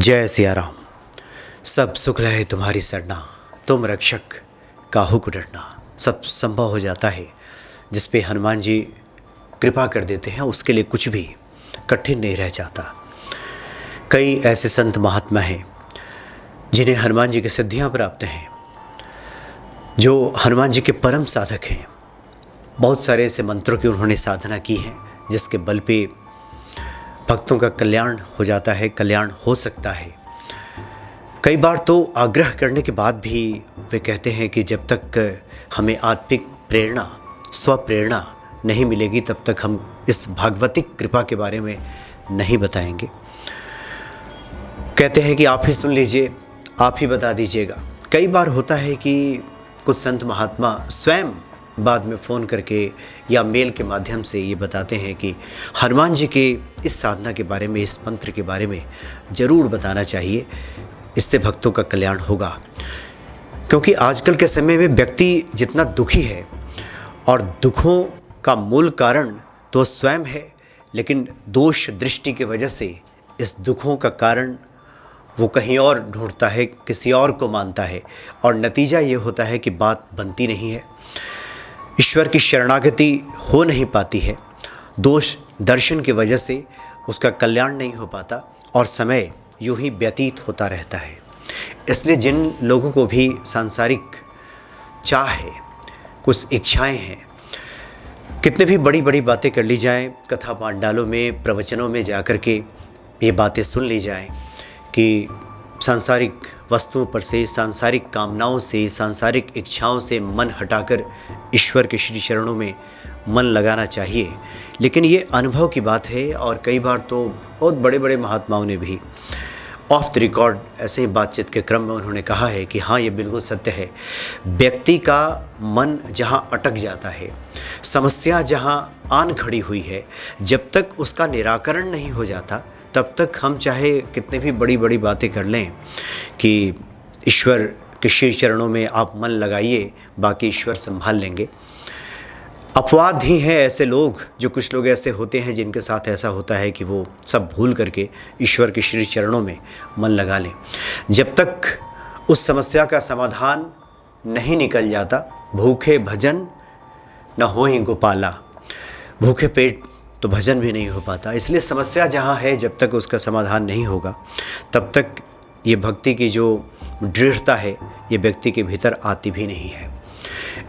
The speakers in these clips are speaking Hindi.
जय सिया राम। सब सुख लहे तुम्हारी सरना, तुम रक्षक काहू को डरना। सब संभव हो जाता है जिस पे हनुमान जी कृपा कर देते हैं, उसके लिए कुछ भी कठिन नहीं रह जाता। कई ऐसे संत महात्मा हैं जिन्हें हनुमान जी की सिद्धियां प्राप्त हैं, जो हनुमान जी के परम साधक हैं। बहुत सारे ऐसे मंत्रों की उन्होंने साधना की है जिसके बल पे भक्तों का कल्याण हो जाता है, कल्याण हो सकता है। कई बार तो आग्रह करने के बाद भी वे कहते हैं कि जब तक हमें आत्मिक प्रेरणा, स्वप्रेरणा नहीं मिलेगी तब तक हम इस भागवतिक कृपा के बारे में नहीं बताएंगे। कहते हैं कि आप ही सुन लीजिए, आप ही बता दीजिएगा। कई बार होता है कि कुछ संत महात्मा स्वयं बाद में फ़ोन करके या मेल के माध्यम से ये बताते हैं कि हनुमान जी के इस साधना के बारे में, इस मंत्र के बारे में ज़रूर बताना चाहिए, इससे भक्तों का कल्याण होगा। क्योंकि आजकल के समय में व्यक्ति जितना दुखी है और दुखों का मूल कारण तो स्वयं है, लेकिन दोष दृष्टि की वजह से इस दुखों का कारण वो कहीं और ढूंढता है, किसी और को मानता है, और नतीजा ये होता है कि बात बनती नहीं है, ईश्वर की शरणागति हो नहीं पाती है। दोष दर्शन की वजह से उसका कल्याण नहीं हो पाता और समय यूं ही व्यतीत होता रहता है। इसलिए जिन लोगों को भी सांसारिक चाह है, कुछ इच्छाएं हैं, कितने भी बड़ी बड़ी बातें कर ली जाएं, कथा पांडालों में, प्रवचनों में जाकर के ये बातें सुन ली जाएं कि सांसारिक वस्तुओं पर से, सांसारिक कामनाओं से, सांसारिक इच्छाओं से मन हटाकर ईश्वर के श्री चरणों में मन लगाना चाहिए। लेकिन ये अनुभव की बात है और कई बार तो बहुत बड़े बड़े महात्माओं ने भी ऑफ द रिकॉर्ड ऐसे ही बातचीत के क्रम में उन्होंने कहा है कि हाँ, ये बिल्कुल सत्य है। व्यक्ति का मन जहाँ अटक जाता है, समस्या जहाँ आन खड़ी हुई है, जब तक उसका निराकरण नहीं हो जाता तब तक हम चाहे कितने भी बड़ी बड़ी बातें कर लें कि ईश्वर के श्री चरणों में आप मन लगाइए, बाकी ईश्वर संभाल लेंगे। अपवाद ही हैं ऐसे लोग, जो कुछ लोग ऐसे होते हैं जिनके साथ ऐसा होता है कि वो सब भूल करके ईश्वर के श्री चरणों में मन लगा लें। जब तक उस समस्या का समाधान नहीं निकल जाता, भूखे भजन न होई गोपाला, भूखे पेट तो भजन भी नहीं हो पाता। इसलिए समस्या जहाँ है, जब तक उसका समाधान नहीं होगा तब तक ये भक्ति की जो दृढ़ता है ये व्यक्ति के भीतर आती भी नहीं है।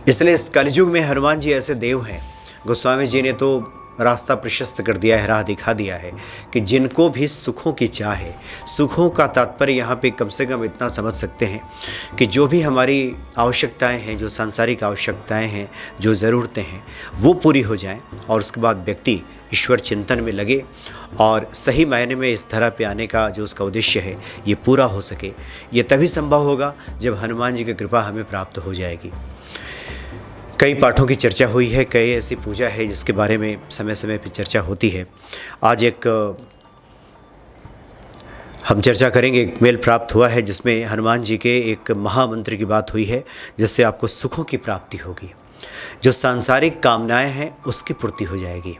इसलिए इस कलयुग में हनुमान जी ऐसे देव हैं, गोस्वामी जी ने तो रास्ता प्रशस्त कर दिया है, राह दिखा दिया है कि जिनको भी सुखों की चाह है, सुखों का तात्पर्य यहाँ पे कम से कम इतना समझ सकते हैं कि जो भी हमारी आवश्यकताएं हैं, जो सांसारिक आवश्यकताएं हैं, जो ज़रूरतें हैं, वो पूरी हो जाएं और उसके बाद व्यक्ति ईश्वर चिंतन में लगे और सही मायने में इस धरा पे आने का जो उसका उद्देश्य है ये पूरा हो सके। ये तभी संभव होगा जब हनुमान जी की कृपा हमें प्राप्त हो जाएगी। कई पाठों की चर्चा हुई है, कई ऐसी पूजा है जिसके बारे में समय समय पर चर्चा होती है। आज एक हम चर्चा करेंगे, एक मेल प्राप्त हुआ है जिसमें हनुमान जी के एक महामंत्र की बात हुई है जिससे आपको सुखों की प्राप्ति होगी, जो सांसारिक कामनाएं हैं उसकी पूर्ति हो जाएगी।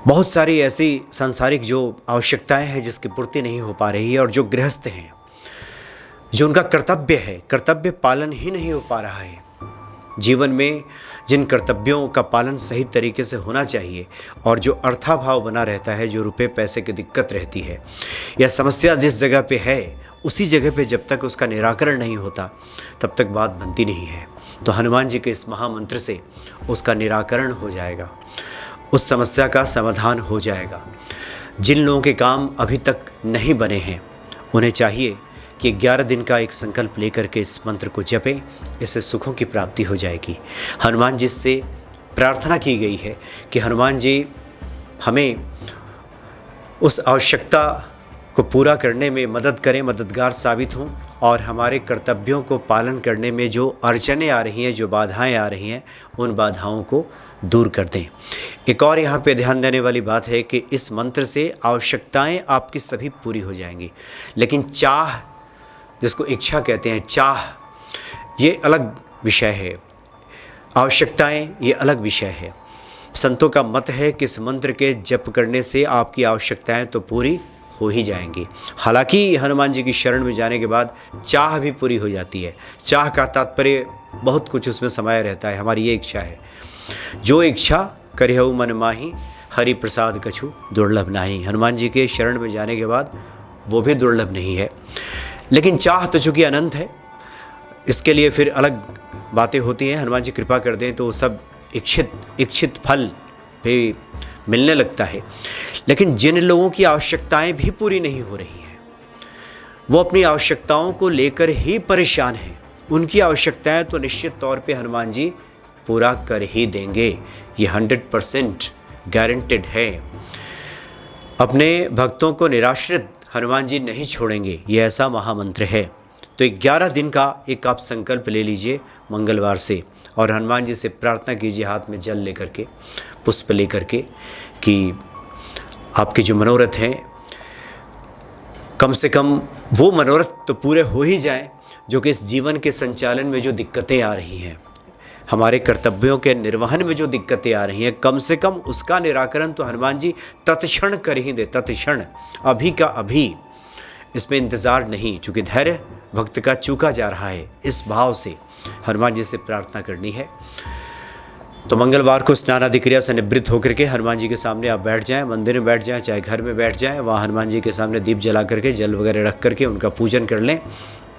बहुत सारी ऐसी सांसारिक जो आवश्यकताएं हैं जिसकी पूर्ति नहीं हो पा रही है, और जो गृहस्थ हैं, जो उनका कर्तव्य है, कर्तव्य पालन ही नहीं हो पा रहा है। जीवन में जिन कर्तव्यों का पालन सही तरीके से होना चाहिए और जो अर्थाभाव बना रहता है, जो रुपए पैसे की दिक्कत रहती है या समस्या जिस जगह पे है उसी जगह पे जब तक उसका निराकरण नहीं होता तब तक बात बनती नहीं है। तो हनुमान जी के इस महामंत्र से उसका निराकरण हो जाएगा, उस समस्या का समाधान हो जाएगा। जिन लोगों के काम अभी तक नहीं बने हैं उन्हें चाहिए कि 11 दिन का एक संकल्प लेकर के इस मंत्र को जपें, इससे सुखों की प्राप्ति हो जाएगी। हनुमान जी से प्रार्थना की गई है कि हनुमान जी हमें उस आवश्यकता को पूरा करने में मदद करें, मददगार साबित हों और हमारे कर्तव्यों को पालन करने में जो अड़चनें आ रही हैं, जो बाधाएं आ रही हैं, उन बाधाओं को दूर कर दें। एक और यहाँ पे ध्यान देने वाली बात है कि इस मंत्र से आवश्यकताएं आपकी सभी पूरी हो जाएंगी, लेकिन चाह, जिसको इच्छा कहते हैं, चाह, ये अलग विषय है। आवश्यकताएं ये अलग विषय है। संतों का मत है कि इस मंत्र के जप करने से आपकी आवश्यकताएं तो पूरी हो ही जाएंगी। हालांकि हनुमान जी की शरण में जाने के बाद चाह भी पूरी हो जाती है। चाह का तात्पर्य बहुत कुछ उसमें समाया रहता है। हमारी ये इच्छा है, जो इच्छा करिहु मन माही, हरि प्रसाद कछु दुर्लभ नाही। हनुमान जी के शरण में जाने के बाद वो भी दुर्लभ नहीं है, लेकिन चाह तो चूँकि अनंत है, इसके लिए फिर अलग बातें होती हैं। हनुमान जी कृपा कर दें तो सब इच्छित फल भी मिलने लगता है। लेकिन जिन लोगों की आवश्यकताएं भी पूरी नहीं हो रही हैं, वो अपनी आवश्यकताओं को लेकर ही परेशान हैं, उनकी आवश्यकताएं तो निश्चित तौर पे हनुमान जी पूरा कर ही देंगे। ये 100% गारंटेड है। अपने भक्तों को निराश्रित हनुमान जी नहीं छोड़ेंगे, ये ऐसा महामंत्र है। तो 11 दिन का एक आप संकल्प ले लीजिए मंगलवार से, और हनुमान जी से प्रार्थना कीजिए हाथ में जल लेकर के, पुष्प लेकर के, कि आपके जो मनोरथ हैं कम से कम वो मनोरथ तो पूरे हो ही जाएं, जो कि इस जीवन के संचालन में जो दिक्कतें आ रही हैं, हमारे कर्तव्यों के निर्वहन में जो दिक्कतें आ रही हैं, कम से कम उसका निराकरण तो हनुमान जी तत्क्षण कर ही दे। तत्क्षण, अभी का अभी, इसमें इंतज़ार नहीं। चूँकि धैर्य भक्त का चूका जा रहा है, इस भाव से हनुमान जी से प्रार्थना करनी है। तो मंगलवार को स्नान आदि क्रिया से निवृत्त होकर के हनुमान जी के सामने आप बैठ जाएं, मंदिर में बैठ जाएं, चाहे घर में बैठ जाएं, वहाँ हनुमान जी के सामने दीप जला करके, जल वगैरह रख करके उनका पूजन कर लें।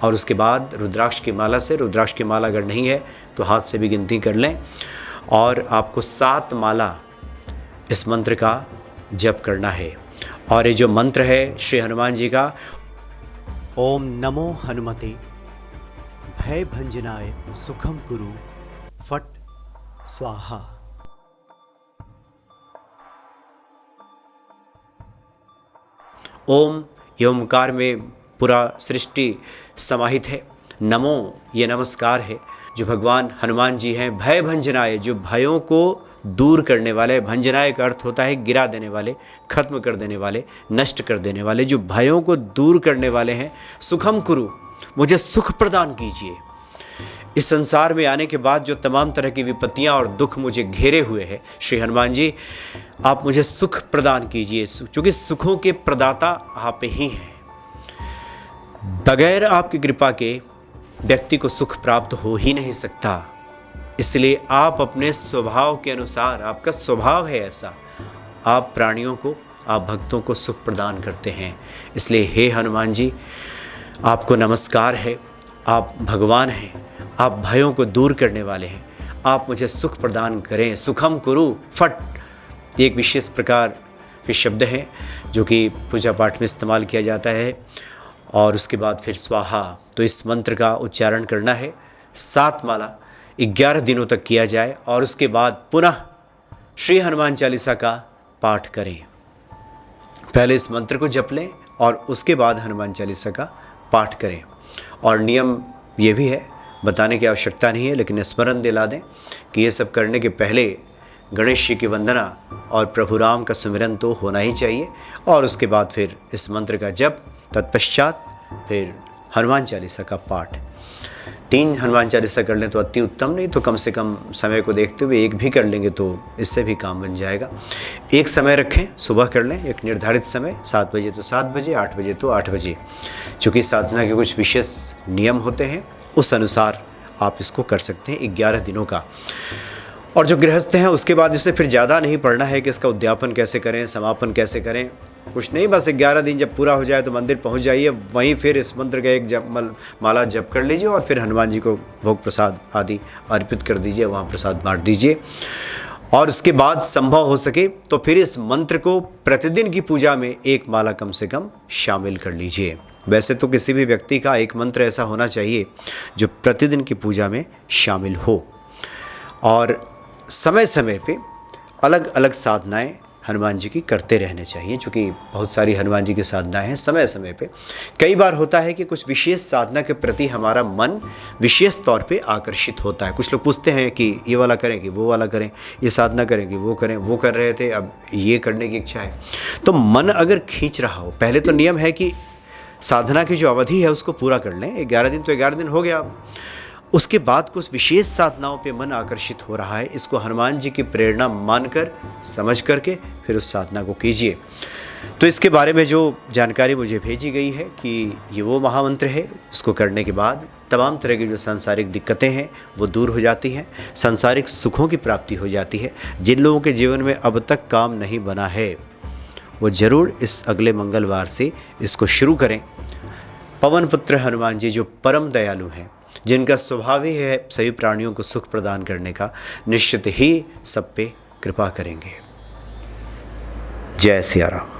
और उसके बाद रुद्राक्ष की माला से, रुद्राक्ष की माला अगर नहीं है तो हाथ से भी गिनती कर लें, और आपको 7 माला इस मंत्र का जप करना है। और ये जो मंत्र है श्री हनुमान जी का, ओम नमो हनुमते भय भंजनाय सुखम कुरु फट स्वाहा। ओम ये ओमकार में पूरा सृष्टि समाहित है। नमो ये नमस्कार है, जो भगवान हनुमान जी हैं। भय भंजनाय, जो भयों को दूर करने वाले, भंजनाय का अर्थ होता है गिरा देने वाले, खत्म कर देने वाले, नष्ट कर देने वाले, जो भयों को दूर करने वाले हैं। सुखम कुरु, मुझे सुख प्रदान कीजिए। इस संसार में आने के बाद जो तमाम तरह की विपत्तियां और दुख मुझे घेरे हुए हैं, श्री हनुमान जी आप मुझे सुख प्रदान कीजिए, क्योंकि सुखों के प्रदाता आप ही हैं। बगैर आपकी कृपा के व्यक्ति को सुख प्राप्त हो ही नहीं सकता। इसलिए आप अपने स्वभाव के अनुसार, आपका स्वभाव है ऐसा, आप प्राणियों को, आप भक्तों को सुख प्रदान करते हैं। इसलिए हे हनुमान जी, आपको नमस्कार है। आप भगवान हैं, आप भयों को दूर करने वाले हैं। आप मुझे सुख प्रदान करें। सुखम कुरु फट एक विशेष प्रकार के शब्द हैं जो कि पूजा पाठ में इस्तेमाल किया जाता है। और उसके बाद फिर स्वाहा, तो इस मंत्र का उच्चारण करना है। 7 माला 11 दिनों तक किया जाए, और उसके बाद पुनः श्री हनुमान चालीसा का पाठ करें। पहले इस मंत्र को जप लें और उसके बाद हनुमान चालीसा का पाठ करें। और नियम ये भी है, बताने की आवश्यकता नहीं है, लेकिन स्मरण दिला दें कि ये सब करने के पहले गणेश जी की वंदना और प्रभु राम का सुमिरन तो होना ही चाहिए, और उसके बाद फिर इस मंत्र का जप, तत्पश्चात फिर हनुमान चालीसा का पाठ। 3 हनुमान चालीसा कर लें तो अति उत्तम, नहीं तो कम से कम समय को देखते हुए एक भी कर लेंगे तो इससे भी काम बन जाएगा। एक समय रखें, सुबह कर लें, एक निर्धारित समय, 7 बजे तो 7 बजे, 8 बजे तो 8 बजे। चूँकि साधना के कुछ विशेष नियम होते हैं, उस अनुसार आप इसको कर सकते हैं 11 दिनों का। और जो गृहस्थ हैं उसके बाद इससे फिर ज़्यादा नहीं पढ़ना है कि इसका उद्यापन कैसे करें, समापन कैसे करें, कुछ नहीं। बस 11 दिन जब पूरा हो जाए तो मंदिर पहुंच जाइए, वहीं फिर इस मंत्र का एक माला जप कर लीजिए, और फिर हनुमान जी को भोग प्रसाद आदि अर्पित कर दीजिए, वहाँ प्रसाद बांट दीजिए। और उसके बाद संभव हो सके तो फिर इस मंत्र को प्रतिदिन की पूजा में एक माला कम से कम शामिल कर लीजिए। वैसे तो किसी भी व्यक्ति का एक मंत्र ऐसा होना चाहिए जो प्रतिदिन की पूजा में शामिल हो। और समय समय पे अलग अलग साधनाएं हनुमान जी की करते रहने चाहिए, क्योंकि बहुत सारी हनुमान जी की साधनाएं हैं। समय समय पे कई बार होता है कि कुछ विशेष साधना के प्रति हमारा मन विशेष तौर पे आकर्षित होता है। कुछ लोग पूछते हैं कि ये वाला करें कि वो वाला करें, ये साधना करें कि वो करें, वो कर रहे थे अब ये करने की इच्छा है। तो मन अगर खींच रहा हो, पहले तो नियम है कि साधना की जो अवधि है उसको पूरा कर लें। 11 दिन तो 11 दिन हो गया। उसके बाद कुछ विशेष साधनाओं पे मन आकर्षित हो रहा है, इसको हनुमान जी की प्रेरणा मानकर, समझ करके फिर उस साधना को कीजिए। तो इसके बारे में जो जानकारी मुझे भेजी गई है कि ये वो महामंत्र है, इसको करने के बाद तमाम तरह की जो सांसारिक दिक्कतें हैं वो दूर हो जाती हैं, सांसारिक सुखों की प्राप्ति हो जाती है। जिन लोगों के जीवन में अब तक काम नहीं बना है वो ज़रूर इस अगले मंगलवार से इसको शुरू करें। पवन पुत्र हनुमान जी जो परम दयालु हैं, जिनका स्वभाव ही है सभी प्राणियों को सुख प्रदान करने का, निश्चित ही सब पे कृपा करेंगे। जय सिया राम।